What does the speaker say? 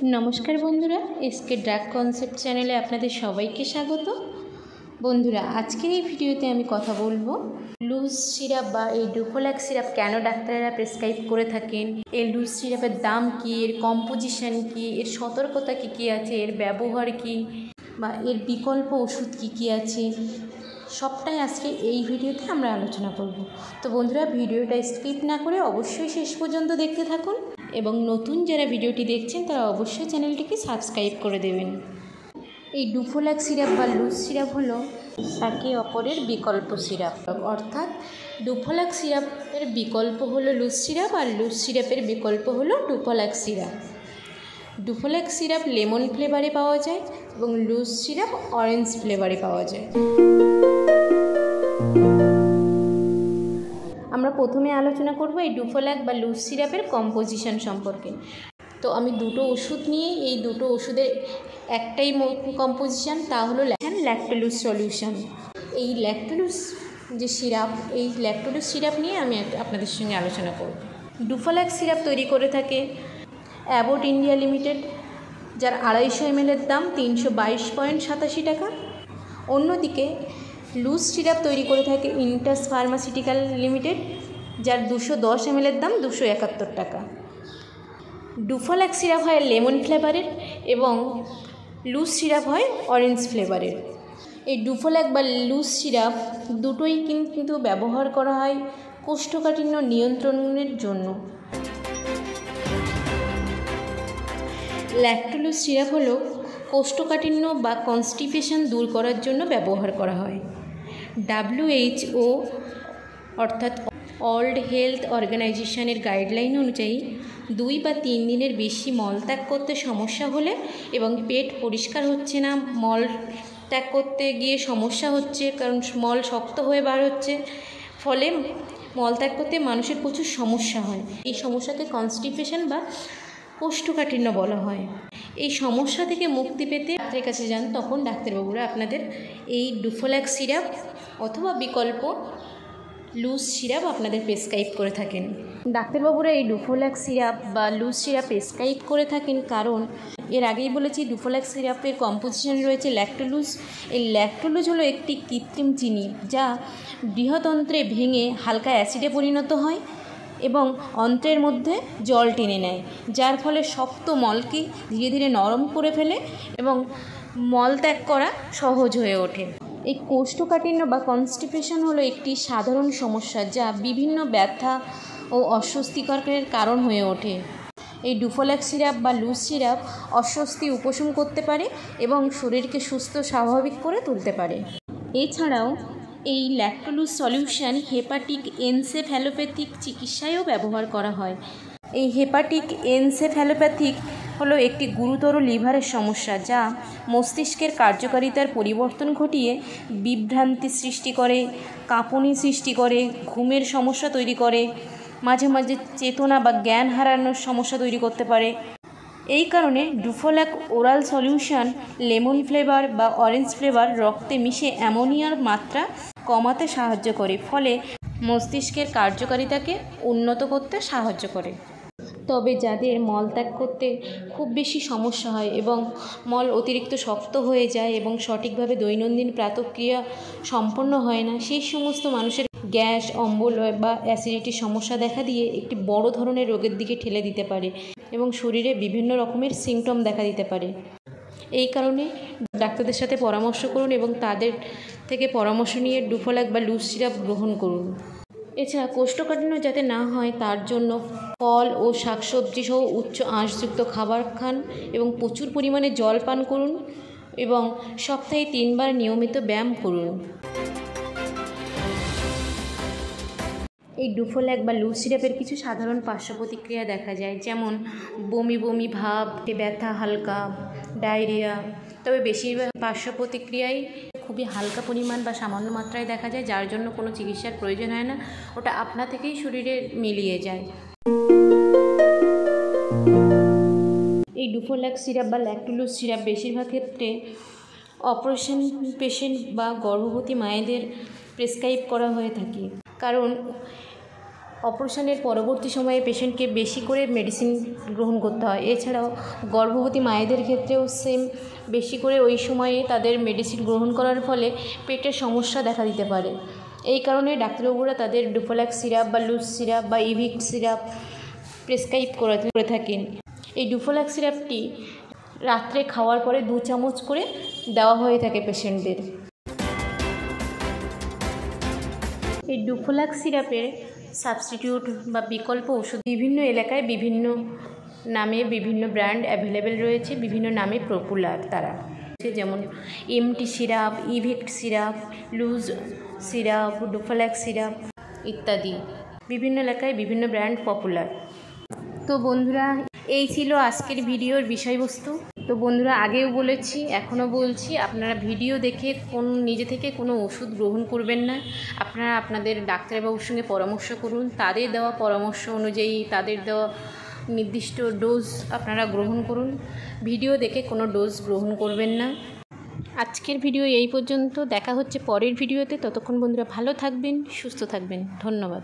নমস্কার বন্ধুরা, SK drug concept চ্যানেলে আপনাদের সবাইকে স্বাগত। বন্ধুরা, আজকের এই ভিডিওতে আমি কথা বলবো লুজ সিরাপ বা এই ডুফোলাক সিরাপ কেন ডাক্তাররা প্রেসক্রাইব করে থাকেন, এই লুজ সিরাপের দাম কী, এর কম্পোজিশন কী, এর সতর্কতা কী কী আছে, এর ব্যবহার কী বা এর বিকল্প ওষুধ কী কী আছে, সবটাই আজকে এই ভিডিওতে আমরা আলোচনা করব। তো বন্ধুরা, ভিডিওটা স্কিপ না করে অবশ্যই শেষ পর্যন্ত দেখতে থাকুন এবং নতুন যারা ভিডিওটি দেখছেন তারা অবশ্যই চ্যানেলটিকে সাবস্ক্রাইব করে দেবেন। এই ডুফোলাক সিরাপ বা লুজ সিরাপ হলো একে অপরের বিকল্প সিরাপ, অর্থাৎ ডুফোলাক সিরাপের বিকল্প হলো লুজ সিরাপ আর লুজ সিরাপের বিকল্প হলো ডুফোলাক সিরাপ। ডুফোলাক সিরাপ লেমন ফ্লেভারে পাওয়া যায় এবং লুজ সিরাপ অরেঞ্জ ফ্লেভারে পাওয়া যায়। আমরা প্রথমে আলোচনা করব এই ডুফোলাক বা লুজ সিরাপের কম্পোজিশন সম্পর্কে। তো আমি দুটো ওষুধ নিয়ে এই দুটো ওষুধের একটাই কম্পোজিশন, তা হলো ল্যাকটোলুজ সলিউশন। এই ল্যাকটোলুজ যে সিরাপ, এই ল্যাকটোলুজ সিরাপ নিয়ে আমি আপনাদের সঙ্গে আলোচনা করব। ডুফোলাক সিরাপ তৈরি করে থাকে অ্যাবট ইন্ডিয়া লিমিটেড, যার 250 ml দাম 322.87 টাকা। অন্যদিকে লুজ সিরাপ তৈরি করে থাকে ইন্টাস ফার্মাসিউটিক্যাল লিমিটেড, যার 210 ml দাম 271 টাকা। ডুফোলাক সিরাপ হয় লেমন ফ্লেভারের এবং লুজ সিরাপ হয় অরেঞ্জ ফ্লেভারের। এই ডুফোলাক বা লুজ সিরাপ দুটোই কিন্তু ব্যবহার করা হয় কোষ্ঠকাঠিন্য নিয়ন্ত্রণের জন্য। ল্যাকটোলুজ সিরাপ হলো কোষ্ঠকাঠিন্য বা কনস্টিপেশন দূর করার জন্য ব্যবহার করা হয়। WHO অর্থাৎ ওয়ার্ল্ড হেলথ অর্গানাইজেশনের গাইডলাইন অনুযায়ী 2 বা 3 দিনের বেশি মল ত্যাগ করতে সমস্যা হলে এবং পেট পরিষ্কার হচ্ছে না, মল ত্যাগ করতে গিয়ে সমস্যা হচ্ছে কারণ মল শক্ত হয়ে বার হচ্ছে, ফলে মল ত্যাগ করতে মানুষের প্রচুর সমস্যা হয়। এই সমস্যাকে কনস্টিপেশন বা কোষ্ঠকাঠিন্য বলা হয়। এই সমস্যা থেকে মুক্তি পেতে ডাক্তারের কাছে যান, তখন ডাক্তারবাবুরা আপনাদের এই ডুফোলাক সিরাপ অথবা বিকল্প লুজ সিরাপ আপনাদের প্রেসক্রাইব করে থাকেন। ডাক্তারবাবুরা এই ডুফোলাক সিরাপ বা লুজ সিরাপ প্রেসক্রাইব করে থাকেন কারণ এর আগেই বলেছি ডুফোলাক সিরাপের কম্পোজিশন রয়েছে ল্যাকটোলুজ। এই ল্যাকটোলুজ হলো একটি কৃত্রিম চিনি যা বৃহৎন্ত্রে ভেঙে হালকা অ্যাসিডে পরিণত হয় এবং অন্ত্রের মধ্যে জল টেনে নেয়, যার ফলে শক্ত মলকে ধীরে ধীরে নরম করে ফেলে এবং মল ত্যাগ করা সহজ হয়ে ওঠে। এই কোষ্ঠকাঠিন্য বা কনস্টিপেশন হলো একটি সাধারণ সমস্যা যা বিভিন্ন ব্যথা ও অস্বস্তিকরের কারণ হয়ে ওঠে। এই ডুফোলাক সিরাপ বা লুজ সিরাপ অস্বস্তি উপশম করতে পারে এবং শরীরকে সুস্থ স্বাভাবিক করে তুলতে পারে। এছাড়াও এই ল্যাকটোলুজ সলিউশন হেপাটিক এনসেফ্যালোপ্যাথিক চিকিৎসায়ও ব্যবহার করা হয়। এই হেপাটিক এনসেফ্যালোপ্যাথিক হলো একটি গুরুতর লিভারের সমস্যা যা মস্তিষ্কের কার্যকারিতার পরিবর্তন ঘটিয়ে বিভ্রান্তি সৃষ্টি করে, কাঁপুনি সৃষ্টি করে, ঘুমের সমস্যা তৈরি করে, মাঝে মাঝে চেতনা বা জ্ঞান হারানোর সমস্যা তৈরি করতে পারে। এই কারণে ডুফোলাক ওরাল সলিউশন লেমন ফ্লেভার বা অরেঞ্জ ফ্লেভার রক্তে মিশে অ্যামোনিয়ার মাত্রা কমাতে সাহায্য করে, ফলে মস্তিষ্কের কার্যকারিতাকে উন্নত করতে সাহায্য করে। তবে যাদের মল ত্যাগ করতে খুব বেশি সমস্যা হয় এবং মল অতিরিক্ত শক্ত হয়ে যায় এবং সঠিকভাবে দৈনন্দিন প্রাতক্রিয়া সম্পন্ন হয় না, সেই সমস্ত মানুষের গ্যাস, অম্বল বা অ্যাসিডিটির সমস্যা দেখা দিয়ে একটি বড় ধরনের রোগের দিকে ঠেলে দিতে পারে এবং শরীরে বিভিন্ন রকমের সিমটম দেখা দিতে পারে। এই কারণে ডাক্তারদের সাথে পরামর্শ করুন এবং তাদের থেকে পরামর্শ নিয়ে ডুফোলাক বা লুজ সিরাপ গ্রহণ করুন। এছাড়া কোষ্ঠকাঠিন্য যাতে না হয় তার জন্য ফল ও শাকসবজি সহ উচ্চ আঁশযুক্ত খাবার খান এবং প্রচুর পরিমাণে জল পান করুন এবং সপ্তাহে 3 বার নিয়মিত ব্যায়াম করুন। এই ডুফোলাক বা লুজ সিরাপের কিছু সাধারণ পার্শ্ব প্রতিক্রিয়া দেখা যায়, যেমন বমি বমি ভাব, ব্যথা হালকা, ডায়রিয়া। তবে বেশিরভাগ পার্শ্ব প্রতিক্রিয়াই খুবই হালকা পরিমাণ বা সামান্য মাত্রায় দেখা যায়, যার জন্য কোনো চিকিৎসার প্রয়োজন হয় না, ওটা আপনা থেকেই শরীরে মিলিয়ে যায়। এই ডুফোলাক সিরাপ বা ল্যাকটোলুজ সিরাপ বেশিরভাগ ক্ষেত্রে অপারেশন পেশেন্ট বা গর্ভবতী মায়েদের প্রেসক্রাইব করা হয়ে থাকে, কারণ অপারেশনের পরবর্তী সময়ে পেশেন্টকে বেশি করে মেডিসিন গ্রহণ করতে হয়। এছাড়াও গর্ভবতী মায়েদের ক্ষেত্রেও সেম, বেশি করে ওই সময়ে তাদের মেডিসিন গ্রহণ করার ফলে পেটের সমস্যা দেখা দিতে পারে। এই কারণে ডাক্তারবাবুরা তাদের ডুফোল্যাক্স সিরাপ বা লুজ সিরাপ বা ইভিক সিরাপ প্রেসক্রাইব করে থাকেন। এই ডুফোল্যাক্স সিরাপটি রাত্রে খাওয়ার পরে 2 চামচ করে দেওয়া হয়ে থাকে পেশেন্টদের। এই ডুফোল্যাক্স সিরাপের সাবস্টিটিউট বা বিকল্প ওষুধ বিভিন্ন এলাকায় বিভিন্ন নামে বিভিন্ন ব্র্যান্ড অ্যাভেলেবেল রয়েছে, বিভিন্ন নামে পপুলার তারা, যেমন এমটি সিরাপ, ইভেক্ট syrup, Looz syrup, Duphalac syrup ইত্যাদি। বিভিন্ন এলাকায় বিভিন্ন ব্র্যান্ড পপুলার। তো বন্ধুরা, এই ছিল আজকের ভিডিওর বিষয়বস্তু। তো বন্ধুরা, আগেও বলেছি, এখনও বলছি, আপনারা ভিডিও দেখে নিজে থেকে কোনো ওষুধ গ্রহণ করবেন না। আপনারা আপনাদের ডাক্তারবাবুর সঙ্গে পরামর্শ করুন, তাদের দেওয়া পরামর্শ অনুযায়ী তাদের দেওয়া নির্দিষ্ট ডোজ আপনারা গ্রহণ করুন। ভিডিও দেখে কোনো ডোজ গ্রহণ করবেন না। আজকের ভিডিও এই পর্যন্ত। দেখা হচ্ছে পরের ভিডিওতে। ততক্ষণ বন্ধুরা ভালো থাকবেন, সুস্থ থাকবেন। ধন্যবাদ।